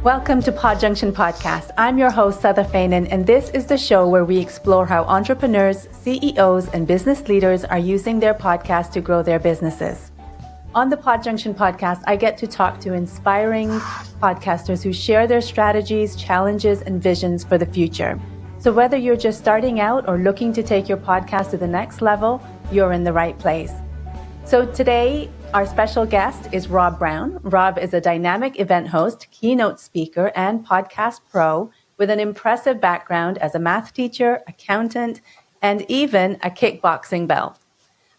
Welcome to Podjunction Podcast. I'm your host, Satha Fainin, and this is the show where we explore how entrepreneurs, CEOs, and business leaders are using their podcast to grow their businesses. On the Podjunction Podcast, I get to talk to inspiring podcasters who share their strategies, challenges, and visions for the future. So whether you're just starting out or looking to take your podcast to the next level, you're in the right place. So today, our special guest is Rob Brown. Rob is a dynamic event host, keynote speaker, and podcast pro with an impressive background as a math teacher, accountant, and even a kickboxing belt.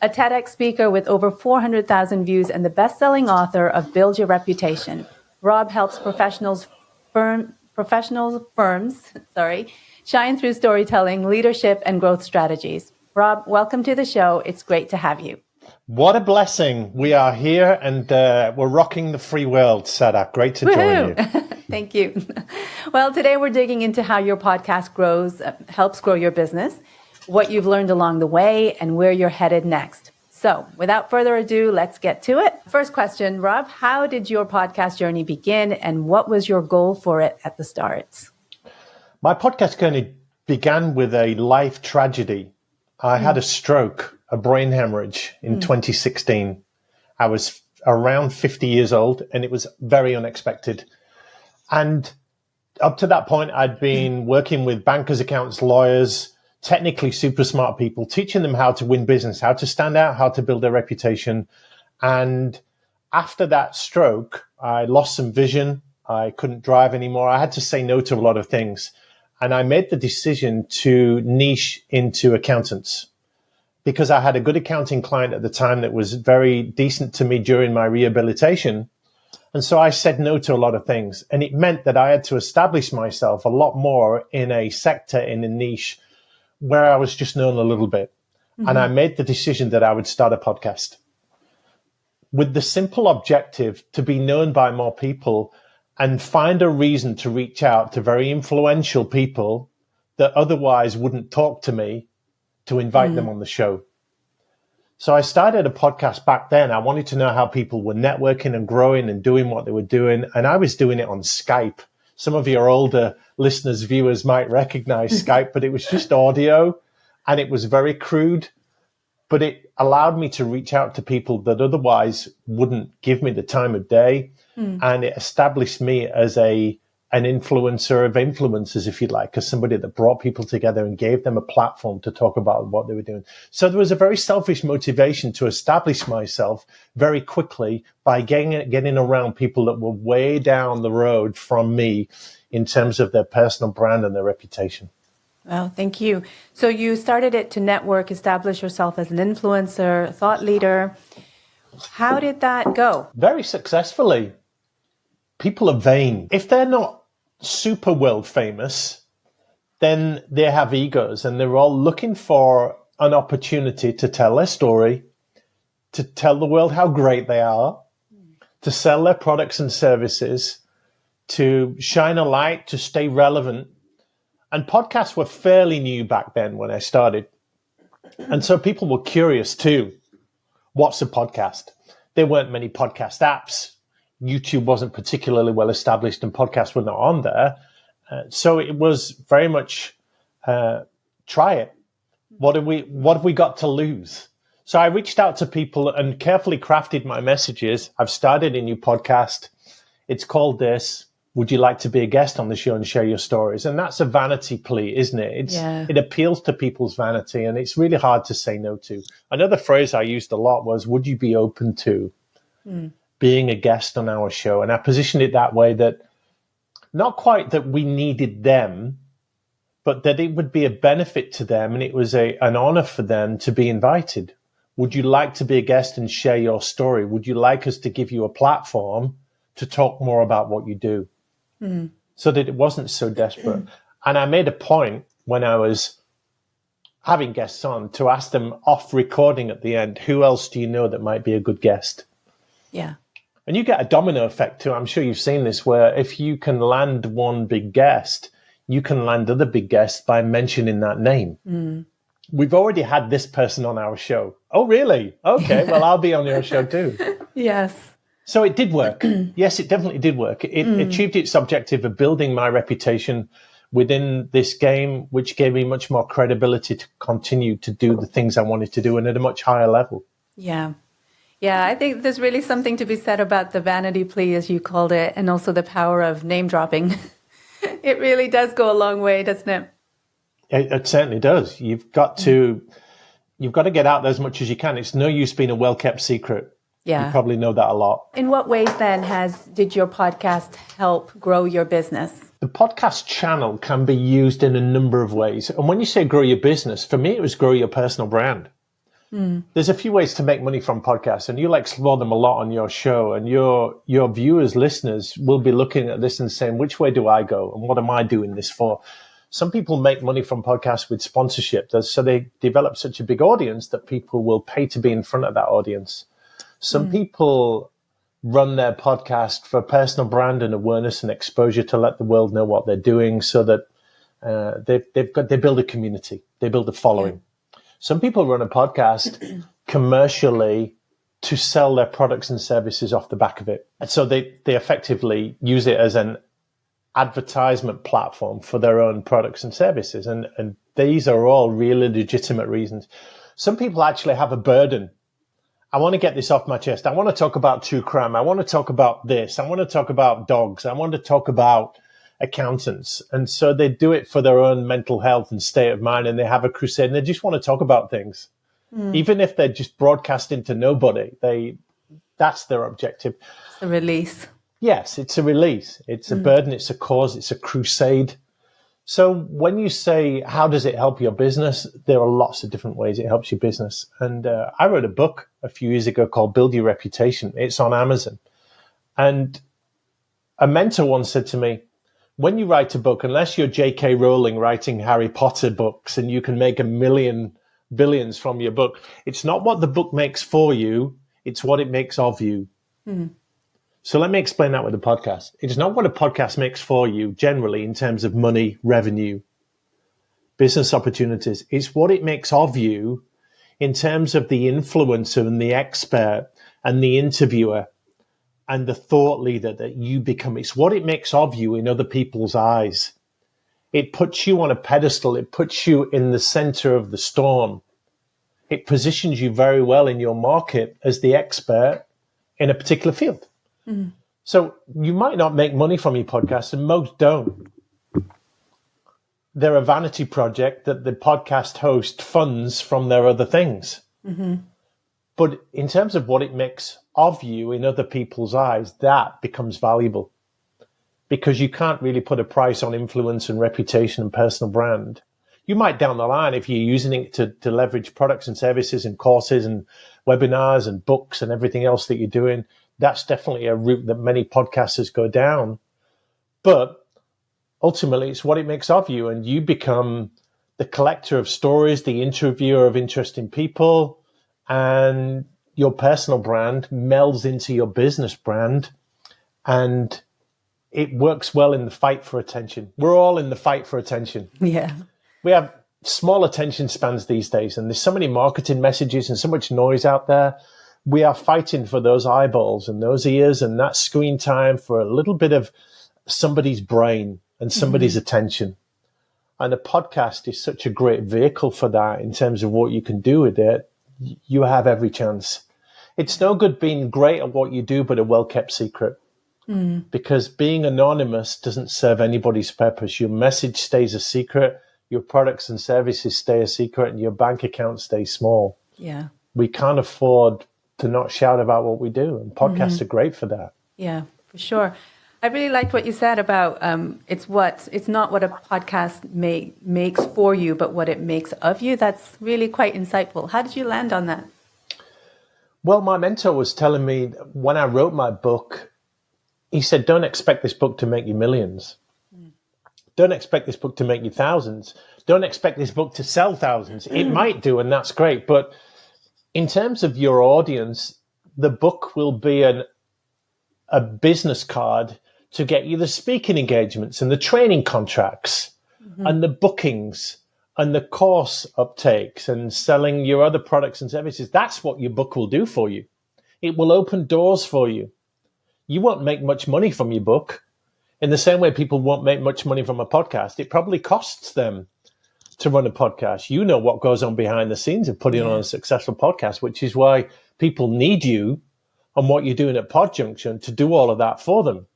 A TEDx speaker with over 400,000 views and the best-selling author of Build Your Reputation. Rob helps professional firms shine through storytelling, leadership, and growth strategies. Rob, welcome to the show. It's great to have you. What a blessing. We are here and we're rocking the free world, Sada. Great to join you. Thank you. Well, today we're digging into how your podcast helps grow your business, what you've learned along the way, and where you're headed next. So without further ado, let's get to it. First question, Rob, how did your podcast journey begin and what was your goal for it at the start? My podcast journey began with a life tragedy. I had a stroke, a brain hemorrhage in 2016. I was around 50 years old and it was very unexpected. And up to that point, I'd been working with bankers, accountants, lawyers, technically super smart people, teaching them how to win business, how to stand out, how to build their reputation. And after that stroke, I lost some vision. I couldn't drive anymore. I had to say no to a lot of things. And I made the decision to niche into accountants because I had a good accounting client at the time that was very decent to me during my rehabilitation. And so I said no to a lot of things. And it meant that I had to establish myself a lot more in a sector, in a niche where I was just known a little bit. Mm-hmm. And I made the decision that I would start a podcast with the simple objective to be known by more people and find a reason to reach out to very influential people that otherwise wouldn't talk to me to invite them on the show. So I started a podcast back then. I wanted to know how people were networking and growing and doing what they were doing. And I was doing it on Skype. Some of your older listeners, viewers might recognize Skype, but it was just audio and it was very crude. But it allowed me to reach out to people that otherwise wouldn't give me the time of day. And it established me as an influencer of influencers, if you like, as somebody that brought people together and gave them a platform to talk about what they were doing. So there was a very selfish motivation to establish myself very quickly by getting around people that were way down the road from me in terms of their personal brand and their reputation. Well, thank you. So you started it to network, establish yourself as an influencer, thought leader. How did that go? Very successfully. People are vain. If they're not super world famous, then they have egos and they're all looking for an opportunity to tell their story, to tell the world how great they are, to sell their products and services, to shine a light, to stay relevant. And podcasts were fairly new back then when I started. And so people were curious too. What's a podcast? There weren't many podcast apps. YouTube wasn't particularly well established and podcasts were not on there. So it was very much try it. What have we got to lose? So I reached out to people and carefully crafted my messages. I've started a new podcast. It's called this. Would you like to be a guest on the show and share your stories? And that's a vanity plea, isn't it? It appeals to people's vanity and it's really hard to say no to. Another phrase I used a lot was, would you be open to being a guest on our show? And I positioned it that way, that not quite that we needed them, but that it would be a benefit to them and it was an honor for them to be invited. Would you like to be a guest and share your story? Would you like us to give you a platform to talk more about what you do? So that it wasn't so desperate. And I made a point when I was having guests on to ask them off recording at the end, who else do you know that might be a good guest? Yeah. And you get a domino effect too. I'm sure you've seen this, where if you can land one big guest, you can land other big guests by mentioning that name. We've already had this person on our show. Oh, really? Okay, well, I'll be on your show too. Yes. So it did work. Yes, it definitely did work. It achieved its objective of building my reputation within this game, which gave me much more credibility to continue to do the things I wanted to do and at a much higher level. Yeah. Yeah, I think there's really something to be said about the vanity plea, as you called it, and also the power of name dropping. It really does go a long way, doesn't it? It certainly does. You've got to get out there as much as you can. It's no use being a well-kept secret. Yeah. You probably know that a lot. In what ways then did your podcast help grow your business? The podcast channel can be used in a number of ways. And when you say grow your business, for me, it was grow your personal brand. There's a few ways to make money from podcasts, and you'll explore them a lot on your show. And your viewers, listeners will be looking at this and saying, which way do I go? And what am I doing this for? Some people make money from podcasts with sponsorship. So they develop such a big audience that people will pay to be in front of that audience. Some people run their podcast for personal brand and awareness and exposure to let the world know what they're doing, so that they build a community, they build a following. Yeah. Some people run a podcast commercially to sell their products and services off the back of it. And so they effectively use it as an advertisement platform for their own products and services. And these are all really legitimate reasons. Some people actually have a burden. I want to get this off my chest. I want to talk about true crime. I want to talk about this. I want to talk about dogs. I want to talk about accountants. And so they do it for their own mental health and state of mind, and they have a crusade and they just want to talk about things. Even if they're just broadcasting to nobody, that's their objective. It's a release. Yes, it's a release. It's a burden. It's a cause. It's a crusade. So when you say, how does it help your business? There are lots of different ways it helps your business. And I wrote a book a few years ago called Build Your Reputation. It's on Amazon. And a mentor once said to me, when you write a book, unless you're J.K. Rowling writing Harry Potter books and you can make billions from your book, it's not what the book makes for you, it's what it makes of you. So let me explain that with the podcast. It's not what a podcast makes for you generally in terms of money, revenue, business opportunities. It's what it makes of you in terms of the influencer and the expert and the interviewer and the thought leader that you become. It's what it makes of you in other people's eyes. It puts you on a pedestal. It puts you in the center of the storm. It positions you very well in your market as the expert in a particular field. So you might not make money from your podcast, and most don't. They're a vanity project that the podcast host funds from their other things. But in terms of what it makes of you in other people's eyes, that becomes valuable, because you can't really put a price on influence and reputation and personal brand. You might down the line, if you're using it to leverage products and services and courses and webinars and books and everything else that you're doing, that's definitely a route that many podcasters go down. But ultimately, it's what it makes of you, and you become the collector of stories, the interviewer of interesting people, and your personal brand melds into your business brand, and it works well in the fight for attention. We're all in the fight for attention. Yeah. We have small attention spans these days, and there's so many marketing messages and so much noise out there. We are fighting for those eyeballs and those ears and that screen time for a little bit of somebody's brain and somebody's attention. And a podcast is such a great vehicle for that in terms of what you can do with it. You have every chance. It's no good being great at what you do, but a well-kept secret. Because being anonymous doesn't serve anybody's purpose. Your message stays a secret, your products and services stay a secret, and your bank account stays small. Yeah. We can't afford to not shout about what we do, and podcasts are great for that. Yeah, for sure. I really liked what you said about it's not what a podcast makes for you, but what it makes of you. That's really quite insightful. How did you land on that? Well, my mentor was telling me when I wrote my book, he said, don't expect this book to make you millions. Don't expect this book to make you thousands. Don't expect this book to sell thousands. It might do, and that's great. But in terms of your audience, the book will be a business card to get you the speaking engagements and the training contracts and the bookings and the course uptakes and selling your other products and services. That's what your book will do for you. It will open doors for you. you won't make much money from your book. In the same way people won't make much money from a podcast, it probably costs them to run a podcast. You know what goes on behind the scenes of putting on a successful podcast, which is why people need you and what you're doing at Podjunction to do all of that for them.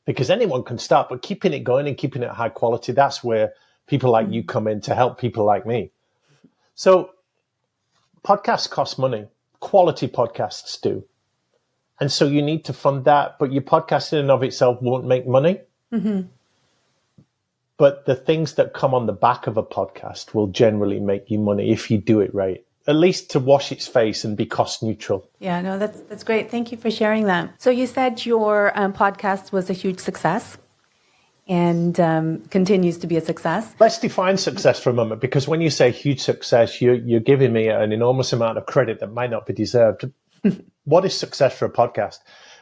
Because anyone can start, but keeping it going and keeping it high quality, that's where people like you come in to help people like me. So podcasts cost money. Quality podcasts do. And so you need to fund that, but your podcast in and of itself won't make money. Mm-hmm. But the things that come on the back of a podcast will generally make you money if you do it right, at least to wash its face and be cost neutral. Yeah, no, that's great. Thank you for sharing that. So you said your podcast was a huge success and continues to be a success. Let's define success for a moment, because when you say huge success, you're giving me an enormous amount of credit that might not be deserved. What is success for a podcast?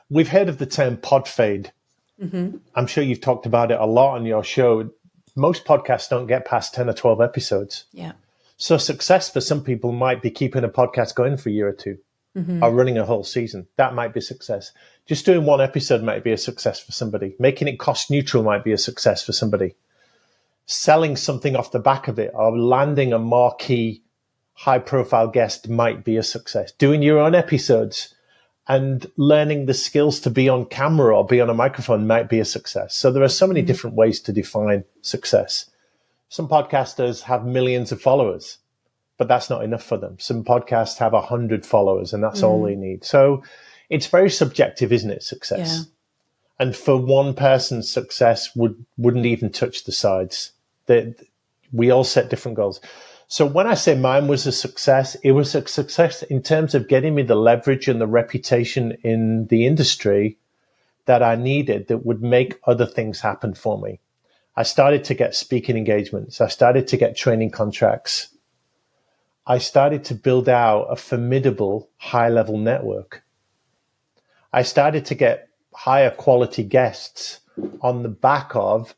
We've heard of the term pod fade. Mm-hmm. I'm sure you've talked about it a lot on your show. Most podcasts don't get past 10 or 12 episodes. Yeah. So success for some people might be keeping a podcast going for a year or two, or running a whole season. That might be success. Just doing one episode might be a success for somebody. Making it cost neutral might be a success for somebody. Selling something off the back of it or landing a marquee high profile guest might be a success. Doing your own episodes and learning the skills to be on camera or be on a microphone might be a success. So there are so many different ways to define success. Some podcasters have millions of followers, but that's not enough for them. Some podcasts have 100 followers and that's all they need. So it's very subjective, isn't it, success? Yeah. And for one person, success wouldn't even touch the sides. We all set different goals. So when I say mine was a success, it was a success in terms of getting me the leverage and the reputation in the industry that I needed that would make other things happen for me. I started to get speaking engagements. I started to get training contracts. I started to build out a formidable high-level network. I started to get higher quality guests on the back of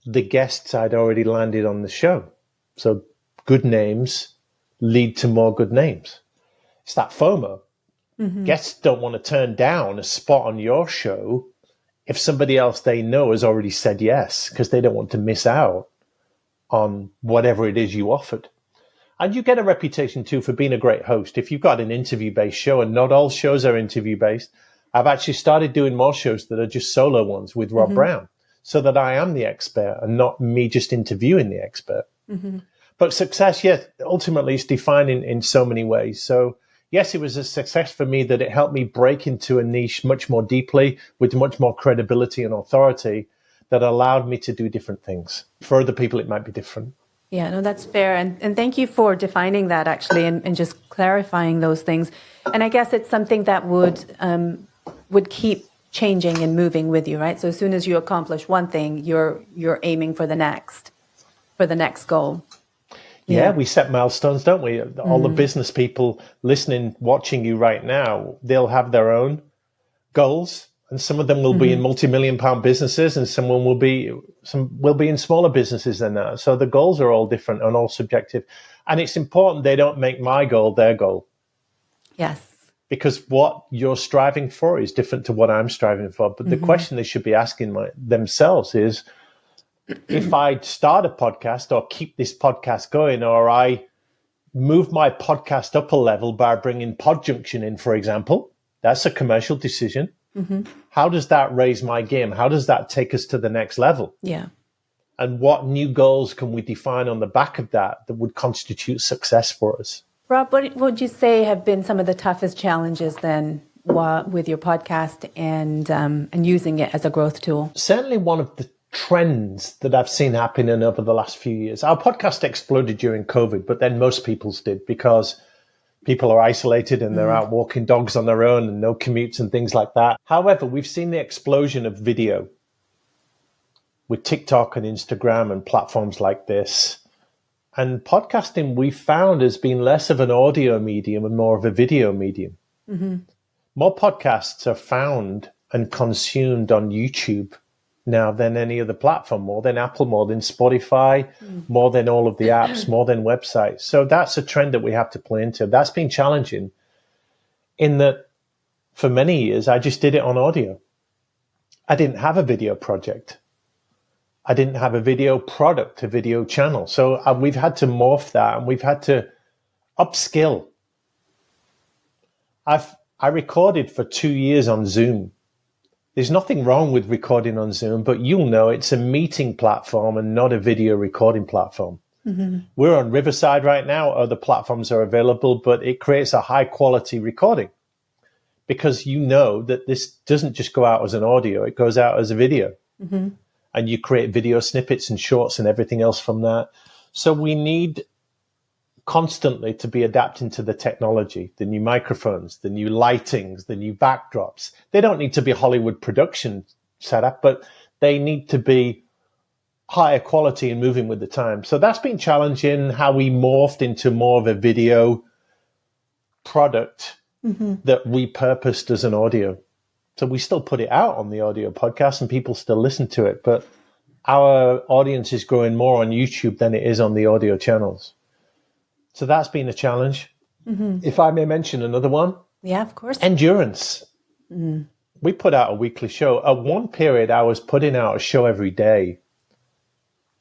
the guests I'd already landed on the show. So good names lead to more good names. It's that FOMO. Mm-hmm. Guests don't want to turn down a spot on your show if somebody else they know has already said yes, because they don't want to miss out on whatever it is you offered. And you get a reputation too for being a great host. If you've got an interview-based show, and not all shows are interview-based, I've actually started doing more shows that are just solo ones with Rob Brown, so that I am the expert and not me just interviewing the expert. Mm-hmm. But success, yes, ultimately is defined in so many ways. So yes, it was a success for me that it helped me break into a niche much more deeply with much more credibility and authority that allowed me to do different things. For other people, it might be different. Yeah, no, that's fair. And thank you for defining that actually and just clarifying those things. And I guess it's something that would keep changing and moving with you, right? So as soon as you accomplish one thing, you're aiming for the next goal. Yeah, we set milestones, don't we? All the business people listening, watching you right now, they'll have their own goals, and some of them will be in multi-million-pound businesses, and some will be in smaller businesses than that. So the goals are all different and all subjective, and it's important they don't make my goal their goal. Yes, because what you're striving for is different to what I'm striving for. But the question they should be asking themselves is, if I start a podcast or keep this podcast going, or I move my podcast up a level by bringing Podjunction in, for example, that's a commercial decision. Mm-hmm. How does that raise my game? How does that take us to the next level? Yeah. And what new goals can we define on the back of that would constitute success for us? Rob, what would you say have been some of the toughest challenges then with your podcast and using it as a growth tool? Certainly one of the trends that I've seen happening over the last few years. Our podcast exploded during COVID, but then most people's did because people are isolated and they're out walking dogs on their own and no commutes and things like that. However, we've seen the explosion of video with TikTok and Instagram and platforms like this. And podcasting, we found, has been less of an audio medium and more of a video medium. Mm-hmm. More podcasts are found and consumed on YouTube now than any other platform, more than Apple, more than Spotify, more than all of the apps, more than websites. So that's a trend that we have to play into. That's been challenging in that for many years, I just did it on audio. I didn't have a video project. I didn't have a video product, a video channel. So we've had to morph that, and we've had to upskill. I recorded for 2 years on Zoom. There's nothing wrong with recording on Zoom, but you'll know it's a meeting platform and not a video recording platform. Mm-hmm. We're on Riverside right now. Other platforms are available, but it creates a high quality recording because you know that this doesn't just go out as an audio, it goes out as a video. Mm-hmm. And you create video snippets and shorts and everything else from that. So we need constantly to be adapting to the technology, the new microphones, the new lightings, the new backdrops. They don't need to be Hollywood production setup, but they need to be higher quality and moving with the time. So that's been challenging, how we morphed into more of a video product that we purposed as an audio. So we still put it out on the audio podcast and people still listen to it, but our audience is growing more on YouTube than it is on the audio channels. So that's been a challenge. Mm-hmm. If I may mention another one. Yeah, of course. Endurance. Mm-hmm. We put out a weekly show. At one period, I was putting out a show every day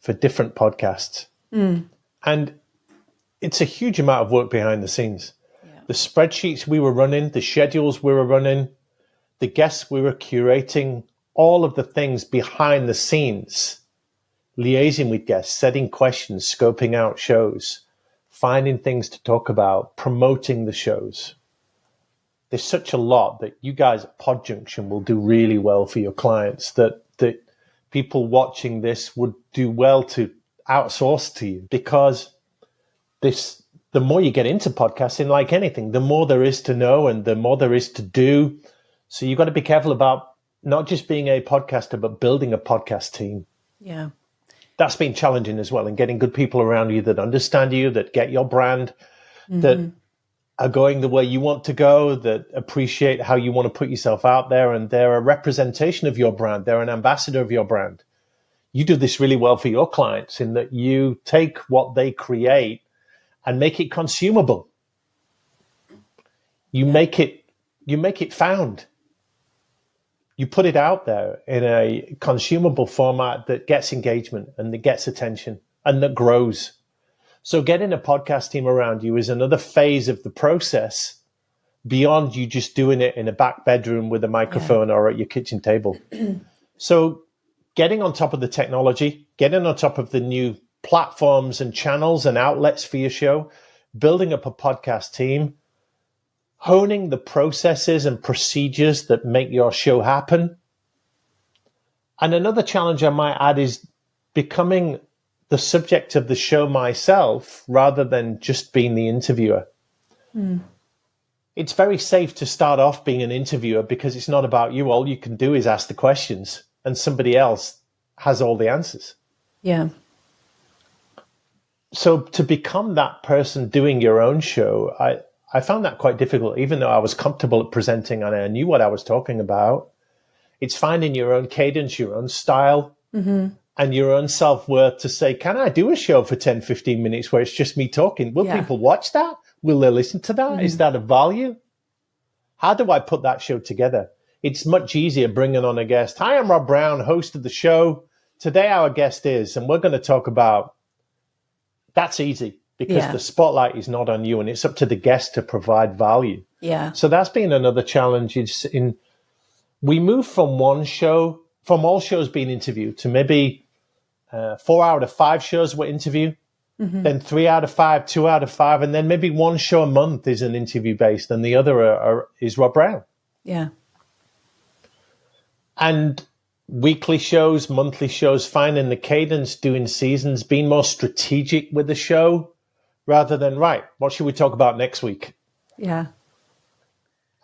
for different podcasts. Mm. And it's a huge amount of work behind the scenes. Yeah. The spreadsheets we were running, the schedules we were running, the guests we were curating, all of the things behind the scenes, liaising with guests, setting questions, scoping out shows, finding things to talk about, promoting the shows. There's such a lot that you guys at Podjunction will do really well for your clients that people watching this would do well to outsource to you, because the more you get into podcasting, like anything, the more there is to know and the more there is to do. So you've got to be careful about not just being a podcaster, but building a podcast team. Yeah. That's been challenging as well, and getting good people around you that understand you, that get your brand, that are going the way you want to go, that appreciate how you want to put yourself out there, and they're a representation of your brand. They're an ambassador of your brand. You do this really well for your clients in that you take what they create and make it consumable. You make it found. You put it out there in a consumable format that gets engagement and that gets attention and that grows. So getting a podcast team around you is another phase of the process beyond you just doing it in a back bedroom with a microphone or at your kitchen table. So getting on top of the technology, getting on top of the new platforms and channels and outlets for your show, building up a podcast team, honing the processes and procedures that make your show happen. And another challenge I might add is becoming the subject of the show myself rather than just being the interviewer. Mm. It's very safe to start off being an interviewer because it's not about you. All you can do is ask the questions and somebody else has all the answers. Yeah. So to become that person doing your own show, I found that quite difficult, even though I was comfortable at presenting and I knew what I was talking about. It's finding your own cadence, your own style, and your own self-worth to say, can I do a show for 10, 15 minutes where it's just me talking? Will people watch that? Will they listen to that? Is that of value? How do I put that show together? It's much easier bringing on a guest. Hi, I'm Rob Brown, host of the show. Today our guest is, and we're going to talk about, that's easy. Because the spotlight is not on you and it's up to the guest to provide value. Yeah. So that's been another challenge. We moved from all shows being interviewed to maybe 4 out of 5 shows were interview, then 3 out of 5, 2 out of 5, and then maybe one show a month is an interview based and the other is Rob Brown. Yeah. And weekly shows, monthly shows, finding the cadence, doing seasons, being more strategic with the show. Rather than, right, what should we talk about next week? Yeah.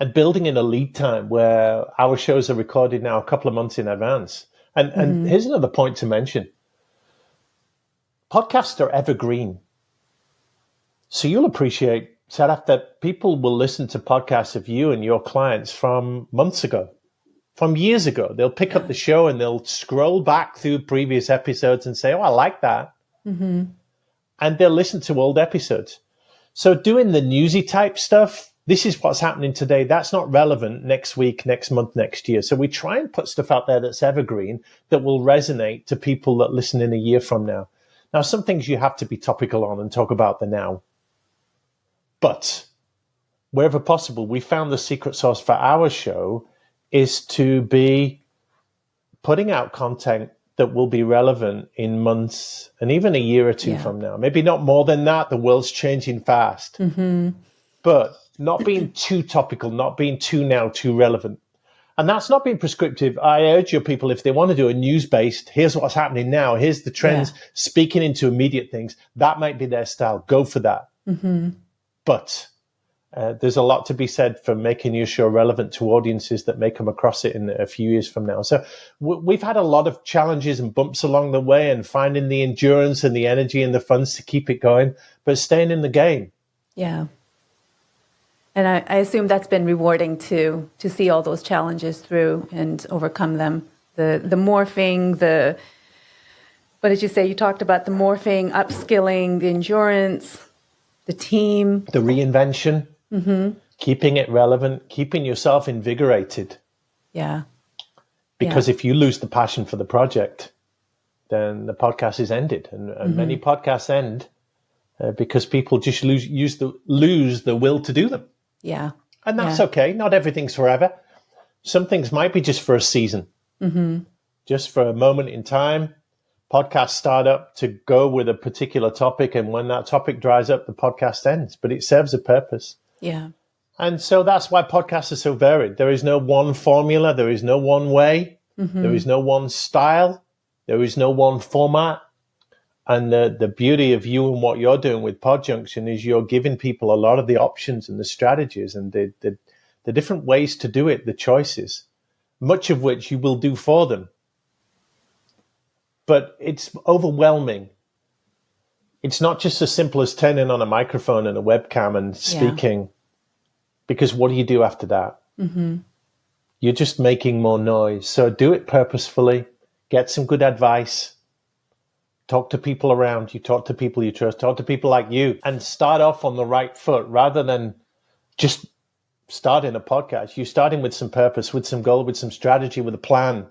And building in a lead time where our shows are recorded now a couple of months in advance. And here's another point to mention. Podcasts are evergreen. So you'll appreciate, Sadaf, that people will listen to podcasts of you and your clients from months ago, from years ago. They'll pick up the show and they'll scroll back through previous episodes and say, oh, I like that. And they'll listen to old episodes. So doing the newsy type stuff this is what's happening today. That's not relevant next week, next month, next year. So we try and put stuff out there that's evergreen, that will resonate to people that listen in a year from now. Now, some things you have to be topical on and talk about the now. But wherever possible, we found the secret sauce for our show is to be putting out content that will be relevant in months and even a year or two from now. Maybe not more than that. The world's changing fast. But not being too topical, not being too relevant. And that's not being prescriptive. I urge your people, if they want to do a news-based, here's what's happening now, here's the trends, speaking into immediate things, that might be their style. Go for that. But there's a lot to be said for making your show relevant to audiences that may come across it in a few years from now. So we've had a lot of challenges and bumps along the way, and finding the endurance and the energy and the funds to keep it going, but staying in the game. Yeah. And I assume that's been rewarding to see all those challenges through and overcome them. The morphing, what did you say? You talked about the morphing, upskilling, the endurance, the team. The reinvention, keeping it relevant, keeping yourself invigorated. Yeah. Because if you lose the passion for the project, then the podcast is ended. And many podcasts end because people just lose the will to do them. Yeah. And that's okay. Not everything's forever. Some things might be just for a season, just for a moment in time. Podcasts start up to go with a particular topic, and when that topic dries up, the podcast ends, but it serves a purpose. Yeah. And so that's why podcasts are so varied. There is no one formula. There is no one way. There is no one style. There is no one format. And the beauty of you and what you're doing with Podjunction is you're giving people a lot of the options and the strategies and the different ways to do it, the choices, much of which you will do for them. But it's overwhelming. It's not just as simple as turning on a microphone and a webcam and speaking, because what do you do after that? You're just making more noise. So do it purposefully, get some good advice. Talk to people around you, talk to people you trust, talk to people like you, and start off on the right foot rather than just starting a podcast. You're starting with some purpose, with some goal, with some strategy, with a plan.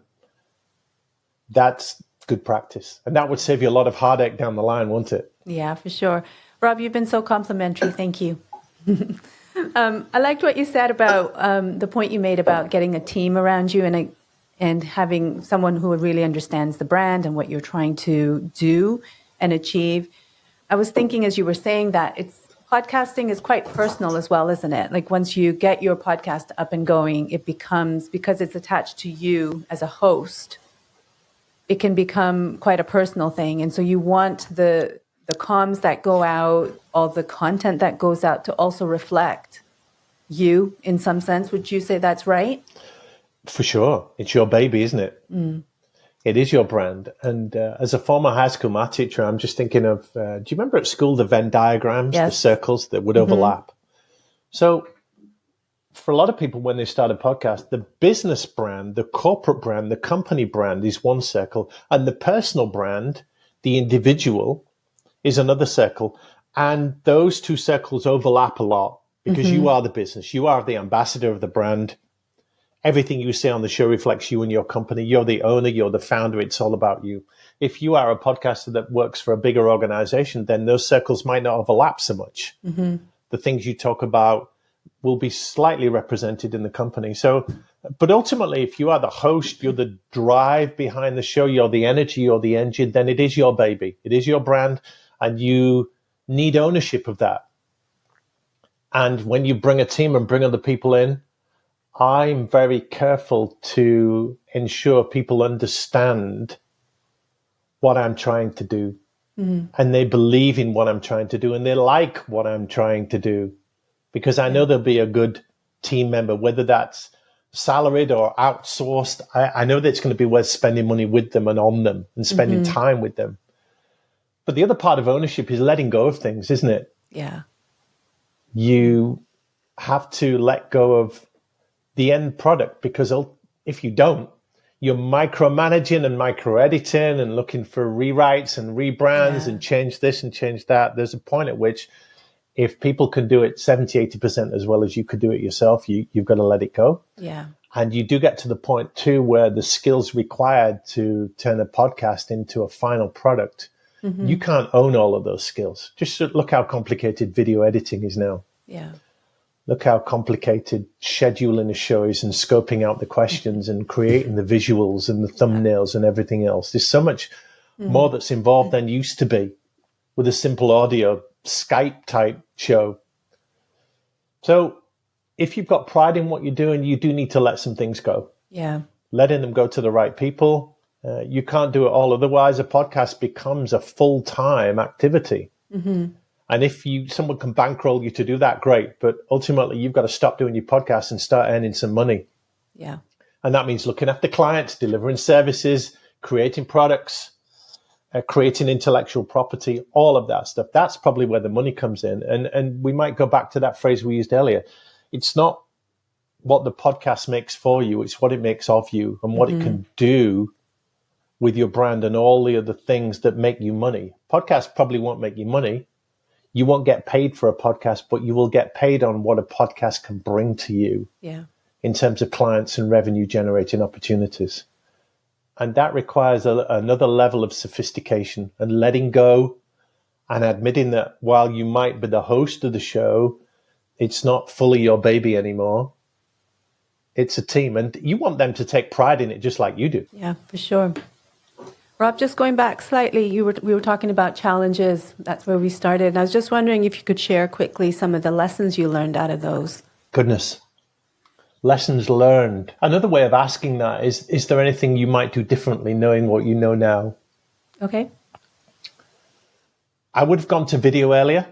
That's good practice. And that would save you a lot of heartache down the line, wouldn't it? Yeah, for sure. Rob, you've been so complimentary. Thank you. I liked what you said about the point you made about getting a team around you and having someone who really understands the brand and what you're trying to do and achieve. I was thinking as you were saying that podcasting is quite personal as well, isn't it? Like once you get your podcast up and going, it becomes, because it's attached to you as a host, it can become quite a personal thing. And so you want the comms that go out, all the content that goes out to also reflect you in some sense. Would you say that's right? For sure. It's your baby, isn't it? It is your brand. And as a former high school math teacher, I'm just thinking of, do you remember at school the Venn diagrams, the circles that would overlap? So for a lot of people, when they start a podcast, the business brand, the corporate brand, the company brand is one circle, and the personal brand, the individual, is another circle. And those two circles overlap a lot because you are the business. You are the ambassador of the brand. Everything you say on the show reflects you and your company. You're the owner, you're the founder. It's all about you. If you are a podcaster that works for a bigger organization, then those circles might not overlap so much. The things you talk about will be slightly represented in the company. So, but ultimately, if you are the host, you're the drive behind the show, you're the energy, you're the engine, then it is your baby. It is your brand, and you need ownership of that. And when you bring a team and bring other people in, I'm very careful to ensure people understand what I'm trying to do. And they believe in what I'm trying to do, and they like what I'm trying to do, because I know they'll be a good team member, whether that's salaried or outsourced. I know that it's going to be worth spending money with them and on them and spending time with them. But the other part of ownership is letting go of things, isn't it? Yeah. You have to let go of the end product, because if you don't, you're micromanaging and micro-editing and looking for rewrites and rebrands and change this and change that. There's a point at which if people can do it 70, 80% as well as you could do it yourself, you've got to let it go. Yeah. And you do get to the point too where the skills required to turn a podcast into a final product, you can't own all of those skills. Just look how complicated video editing is now. Yeah. Look how complicated scheduling a show is and scoping out the questions and creating the visuals and the thumbnails and everything else. There's so much more that's involved than used to be with a simple audio Skype type show. So if you've got pride in what you're doing, you do need to let some things go. Yeah. Letting them go to the right people. You can't do it all. Otherwise, a podcast becomes a full-time activity. And if someone can bankroll you to do that, great. But ultimately, you've got to stop doing your podcast and start earning some money. Yeah. And that means looking after clients, delivering services, creating products, creating intellectual property, all of that stuff. That's probably where the money comes in. And we might go back to that phrase we used earlier. It's not what the podcast makes for you. It's what it makes of you and what it can do with your brand and all the other things that make you money. Podcasts probably won't make you money. You won't get paid for a podcast, but you will get paid on what a podcast can bring to you in terms of clients and revenue generating opportunities. And that requires another level of sophistication and letting go and admitting that while you might be the host of the show, it's not fully your baby anymore. It's a team, and you want them to take pride in it just like you do. Yeah, for sure. Rob, just going back slightly, we were talking about challenges. That's where we started. And I was just wondering if you could share quickly some of the lessons you learned out of those. Goodness. Lessons learned. Another way of asking that is there anything you might do differently knowing what you know now? Okay. I would have gone to video earlier.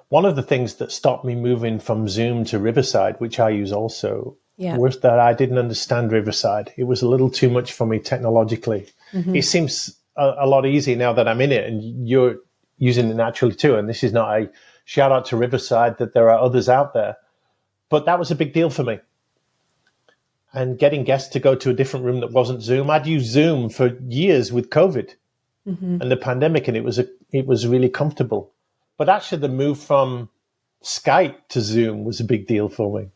One of the things that stopped me moving from Zoom to Riverside, which I use also, was that I didn't understand Riverside. It was a little too much for me technologically. It seems a lot easier now that I'm in it and you're using it naturally too. And this is not a shout out to Riverside, that there are others out there. But that was a big deal for me. And getting guests to go to a different room that wasn't Zoom. I'd used Zoom for years with COVID and the pandemic, and it was really comfortable. But actually the move from Skype to Zoom was a big deal for me.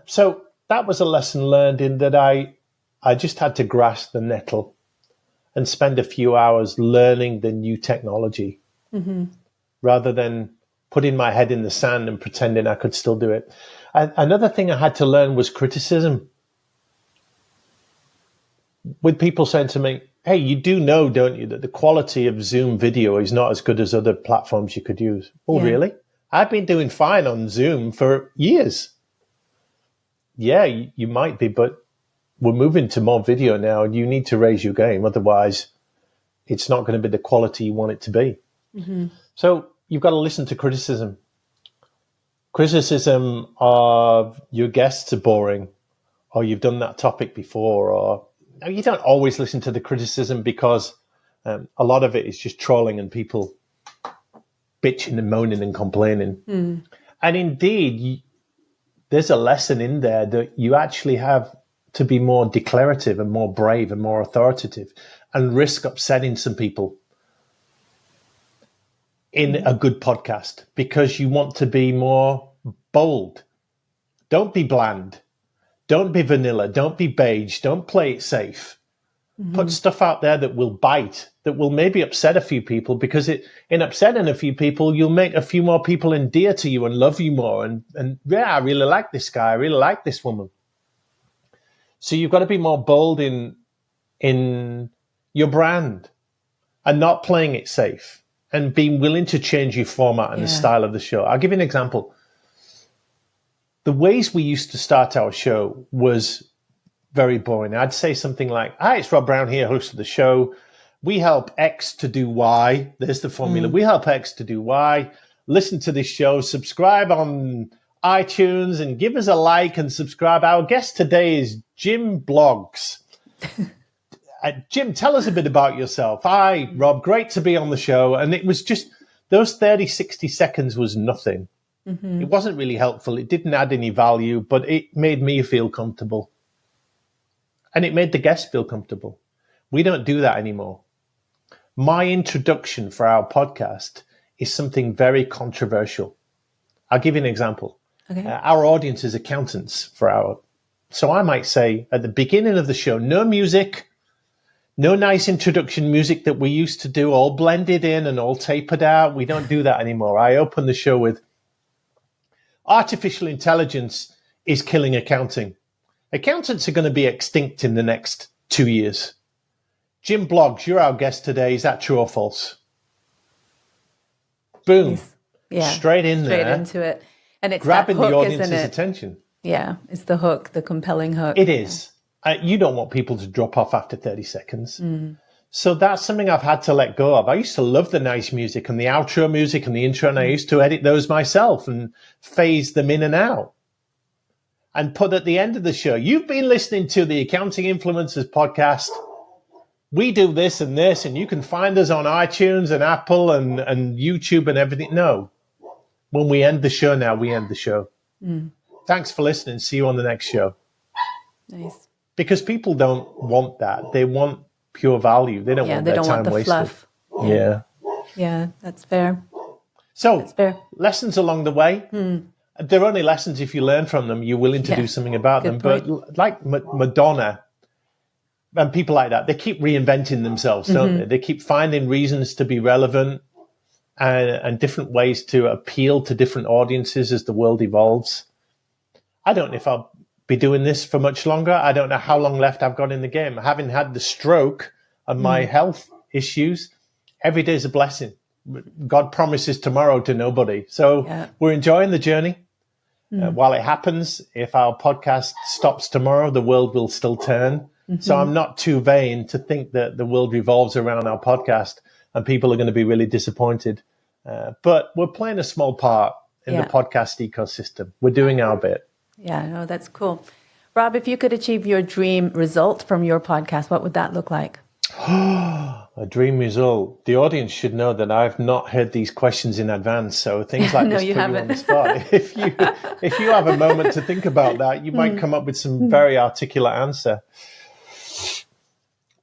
So that was a lesson learned in that I just had to grasp the nettle and spend a few hours learning the new technology rather than putting my head in the sand and pretending I could still do it. Another thing I had to learn was criticism. With people saying to me, hey, you do know, don't you, that the quality of Zoom video is not as good as other platforms you could use. Oh, really? I've been doing fine on Zoom for years. Yeah, you might be, but we're moving to more video now and you need to raise your game. Otherwise, it's not going to be the quality you want it to be. So you've got to listen to criticism. Criticism of your guests are boring, or you've done that topic before, or you don't always listen to the criticism because a lot of it is just trolling and people bitching and moaning and complaining. And indeed, there's a lesson in there that you actually have to be more declarative and more brave and more authoritative and risk upsetting some people in a good podcast because you want to be more bold. Don't be bland. Don't be vanilla. Don't be beige. Don't play it safe. Put stuff out there that will bite, that will maybe upset a few people, because in upsetting a few people, you'll make a few more people endear to you and love you more. And yeah, I really like this guy. I really like this woman. So you've got to be more bold in your brand and not playing it safe and being willing to change your format and the style of the show. I'll give you an example. The ways we used to start our show was very boring. I'd say something like, hi, it's Rob Brown here, host of the show. We help X to do Y. There's the formula. We help X to do Y. Listen to this show, subscribe on iTunes, and give us a like and subscribe. Our guest today is Jim Bloggs. Jim, tell us a bit about yourself. Hi, Rob. Great to be on the show. And it was just, those 30, 60 seconds was nothing. It wasn't really helpful. It didn't add any value, but it made me feel comfortable. And it made the guest feel comfortable. We don't do that anymore. my introduction for our podcast is something very controversial. I'll give you an example. Okay. Our audience is accountants so I might say at the beginning of the show, no music, no nice introduction music that we used to do, all blended in and all tapered out. We don't do that anymore. I open the show with artificial intelligence is killing accounting. Accountants are going to be extinct in the next 2 years. Jim Bloggs, you're our guest today. Is that true or false? Boom. Yeah. Straight there. Into it. And it's grabbing that hook, the audience's isn't it? attention. Yeah, it's the hook, the compelling hook. It is. You don't want people to drop off after 30 seconds. So that's something I've had to let go of. I used to love the nice music and the outro music and the intro, and I used to edit those myself and phase them in and out and put at the end of the show, you've been listening to the Accounting Influencers podcast. We do this, and you can find us on iTunes and Apple and YouTube and everything. No. When we end the show now, we end the show. Thanks for listening. See you on the next show. Nice. Because people don't want that. They want pure value. They don't want their time wasted. Fluff. Yeah. Yeah, that's fair. So, That's fair. lessons along the way. They're only lessons if you learn from them. You're willing to do something about them. Good But like Madonna and people like that, they keep reinventing themselves, don't they? They keep finding reasons to be relevant and different ways to appeal to different audiences as the world evolves. I don't know if I'll be doing this for much longer. I don't know how long left I've got in the game. Having had the stroke and my health issues, every day is a blessing. God promises tomorrow to nobody. So we're enjoying the journey. While it happens, if our podcast stops tomorrow, the world will still turn. So I'm not too vain to think that the world revolves around our podcast and people are going to be really disappointed. But we're playing a small part in the podcast ecosystem. We're doing our bit. Yeah, no, that's cool. Rob, if you could achieve your dream result from your podcast, what would that look like? A dream result. The audience should know that I've not heard these questions in advance, so things like this put you on the spot. If you have a moment to think about that, you might come up with some very articulate answer.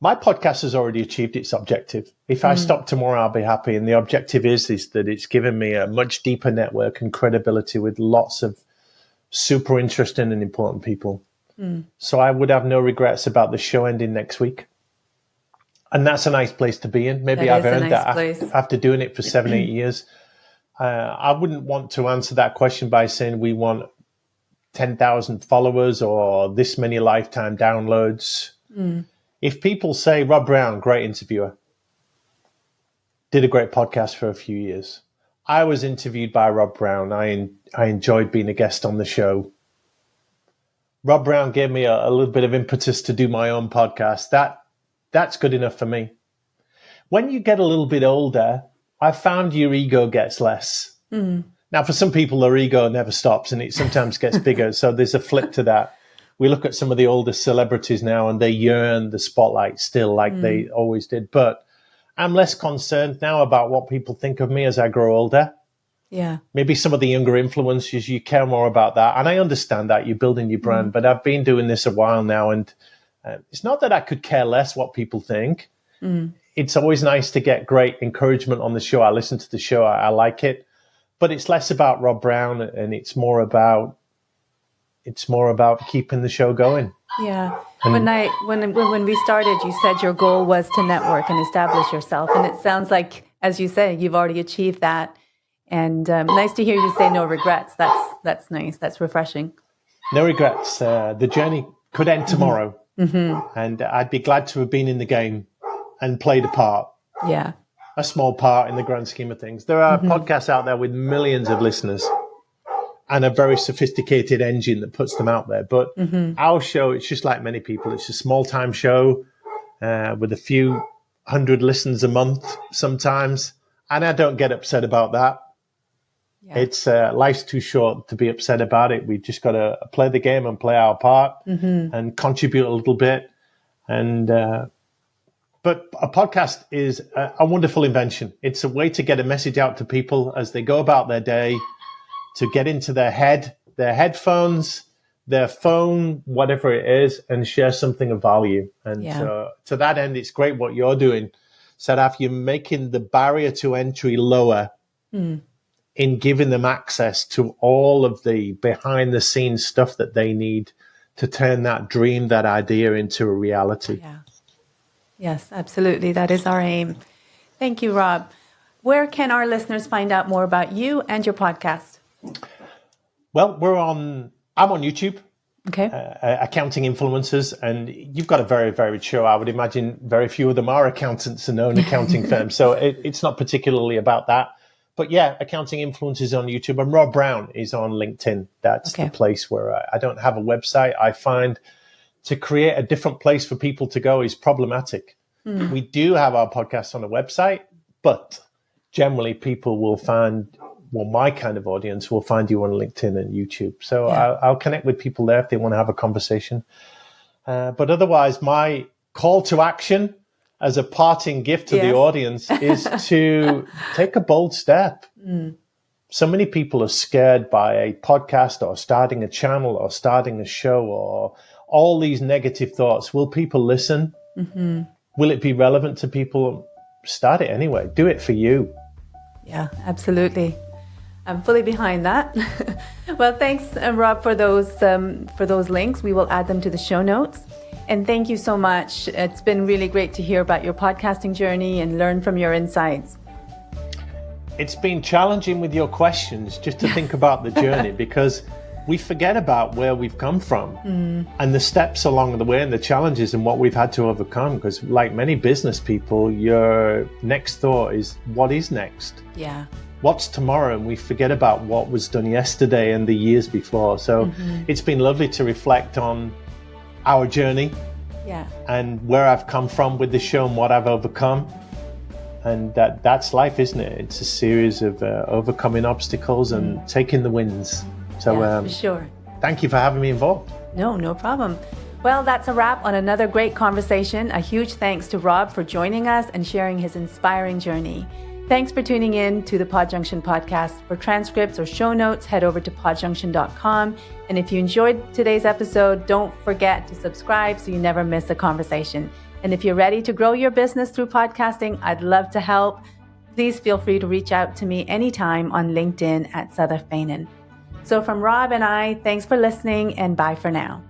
My podcast has already achieved its objective. If I stop tomorrow, I'll be happy. And the objective is that it's given me a much deeper network and credibility with lots of super interesting and important people. So I would have no regrets about the show ending next week. And that's a nice place to be in. Maybe I've earned that after doing it for 7-8 years. I wouldn't want to answer that question by saying we want 10,000 followers or this many lifetime downloads. If people say, Rob Brown, great interviewer, did a great podcast for a few years. I was interviewed by Rob Brown. I enjoyed being a guest on the show. Rob Brown gave me a little bit of impetus to do my own podcast. That's good enough for me. When you get a little bit older, I found your ego gets less. Now, for some people, their ego never stops and it sometimes gets bigger. So there's a flip to that. We look at some of the older celebrities now and they yearn the spotlight still like they always did. But I'm less concerned now about what people think of me as I grow older. Yeah. Maybe some of the younger influencers, you care more about that. And I understand that you're building your brand, but I've been doing this a while now. And it's not that I could care less what people think. It's always nice to get great encouragement on the show. I listen to the show. I like it. But it's less about Rob Brown and it's more about keeping the show going. Yeah. When we started, you said your goal was to network and establish yourself. And it sounds like, as you say, you've already achieved that. And nice to hear you say no regrets. That's nice. That's refreshing. No regrets. The journey could end tomorrow. And I'd be glad to have been in the game and played a part. Yeah. A small part in the grand scheme of things. There are podcasts out there with millions of listeners and a very sophisticated engine that puts them out there. But our show, it's just like many people. It's a small-time show with a few hundred listens a month sometimes. And I don't get upset about that. Yeah. It's life's too short to be upset about it. We just got to play the game and play our part and contribute a little bit. And but a podcast is a wonderful invention. It's a way to get a message out to people as they go about their day, to get into their head, their headphones, their phone, whatever it is, and share something of value. And to that end, it's great what you're doing Sadaf, you're making the barrier to entry lower in giving them access to all of the behind the scenes stuff that they need to turn that dream, that idea into a reality. Yeah. Yes, absolutely. That is our aim. Thank you, Rob. Where can our listeners find out more about you and your podcast? Well, I'm on YouTube. Okay. Accounting influencers, and you've got a very varied show. I would imagine very few of them are accountants and own accounting firms, so it's not particularly about that. But yeah, accounting influencers on YouTube, and Rob Brown is on LinkedIn. That's the place where I don't have a website. I find to create a different place for people to go is problematic. We do have our podcast on a website, but generally people will find, well, my kind of audience will find you on LinkedIn and YouTube. So I'll connect with people there if they want to have a conversation. But otherwise, my call to action as a parting gift to the audience is to take a bold step. So many people are scared by a podcast or starting a channel or starting a show or all these negative thoughts. Will people listen? Will it be relevant to people? Start it anyway. Do it for you. Yeah, absolutely. I'm fully behind that. Well, thanks, Rob, for those links. We will add them to the show notes. And thank you so much. It's been really great to hear about your podcasting journey and learn from your insights. It's been challenging with your questions just to think about the journey, because we forget about where we've come from and the steps along the way and the challenges and what we've had to overcome. Because like many business people, your next thought is, what is next? Yeah. What's tomorrow? And we forget about what was done yesterday and the years before. So it's been lovely to reflect on our journey and where I've come from with the show and what I've overcome. And that's life, isn't it? It's a series of overcoming obstacles and taking the wins. So for sure. Thank you for having me involved. No problem. Well, that's a wrap on another great conversation. A huge thanks to Rob for joining us and sharing his inspiring journey. Thanks for tuning in to the Podjunction Podcast. For transcripts or show notes, head over to podjunction.com. And if you enjoyed today's episode, don't forget to subscribe so you never miss a conversation. And if you're ready to grow your business through podcasting, I'd love to help. Please feel free to reach out to me anytime on LinkedIn at Sadaf Fainan. So from Rob and I, thanks for listening and bye for now.